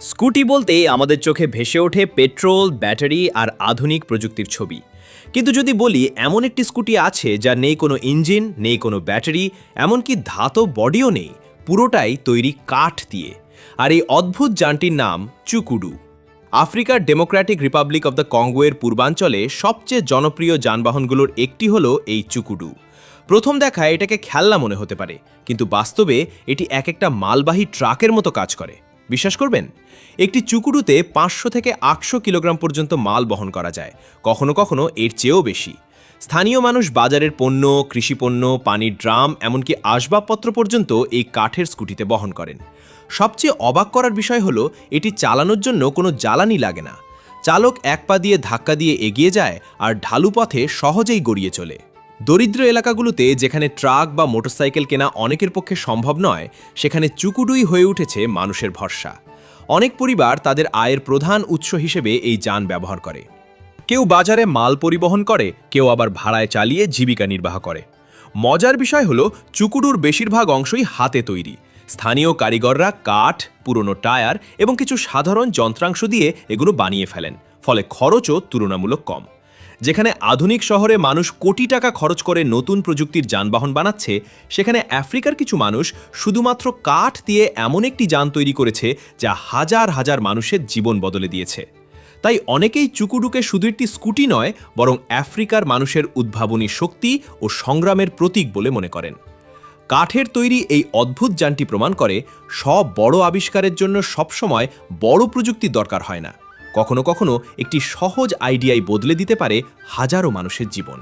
Scooty বলতেই আমাদের চোখে ভেসে ওঠে পেট্রোল, ব্যাটারি আর আধুনিক প্রযুক্তির ছবি। কিন্তু যদি বলি এমন একটি স্কুটি আছে যার নেই কোনো ইঞ্জিন, নেই কোনো ব্যাটারি, এমনকি ধাতব বডিও নেই, পুরোটাই তৈরি কাঠ দিয়ে। আর এই অদ্ভুত যানটির নাম চুকুডু। আফ্রিকার ডেমোক্র্যাটিক রিপাবলিক অব দ্য কঙ্গোয়ের পূর্বাঞ্চলে সবচেয়ে জনপ্রিয় যানবাহনগুলোর একটি হলো এই চুকুডু। প্রথম দেখায় এটাকে খেলনা মনে হতে পারে, কিন্তু বাস্তবে এটি এক একটা মালবাহী ট্রাকের মতো কাজ করে। বিশ্বাস করবেন, একটি চুকুডুতে ৫০০ থেকে ৮০০ কিলোগ্রাম পর্যন্ত মাল বহন করা যায়, কখনো কখনো এর চেয়েও বেশি। স্থানীয় মানুষ বাজারের পণ্য, কৃষিপণ্য, পানির ড্রাম, এমনকি আসবাবপত্র পর্যন্ত এই কাঠের স্কুটিতে বহন করেন। সবচেয়ে অবাক করার বিষয় হলো এটি চালানোর জন্য কোনো জ্বালানি লাগে না। চালক এক পা দিয়ে ধাক্কা দিয়ে এগিয়ে যায় আর ঢালু পথে সহজেই গড়িয়ে চলে। দরিদ্র এলাকাগুলোতে যেখানে ট্রাক বা মোটরসাইকেল কেনা অনেকের পক্ষে সম্ভব নয়, সেখানে চুকুডুই হয়ে উঠেছে মানুষের ভরসা। অনেক পরিবার তাদের আয়ের প্রধান উৎস হিসেবে এই যান ব্যবহার করে। কেউ বাজারে মাল পরিবহন করে, কেউ আবার ভাড়ায় চালিয়ে জীবিকা নির্বাহ করে। মজার বিষয় হলো চুকুডুর বেশিরভাগ অংশই হাতে তৈরি। স্থানীয় কারিগররা কাঠ, পুরনো টায়ার এবং কিছু সাধারণ যন্ত্রাংশ দিয়ে এগুলো বানিয়ে ফেলেন, ফলে খরচও তুলনামূলক কম। যেখানে আধুনিক শহরে মানুষ কোটি টাকা খরচ করে নতুন প্রযুক্তির যানবাহন বানাচ্ছে, সেখানে আফ্রিকার কিছু মানুষ শুধুমাত্র কাঠ দিয়ে এমন একটি যান তৈরি করেছে যা হাজার হাজার মানুষের জীবন বদলে দিয়েছে। তাই অনেকেই চুকুডুকে শুধু একটি স্কুটি নয়, বরং আফ্রিকার মানুষের উদ্ভাবনী শক্তি ও সংগ্রামের প্রতীক বলে মনে করেন। কাঠের তৈরি এই অদ্ভুত যানটি প্রমাণ করে, সব বড় আবিষ্কারের জন্য সবসময় বড় প্রযুক্তির দরকার হয় না। কখনো কখনো একটি সহজ আইডিয়াই বদলে দিতে পারে হাজারো মানুষের জীবন।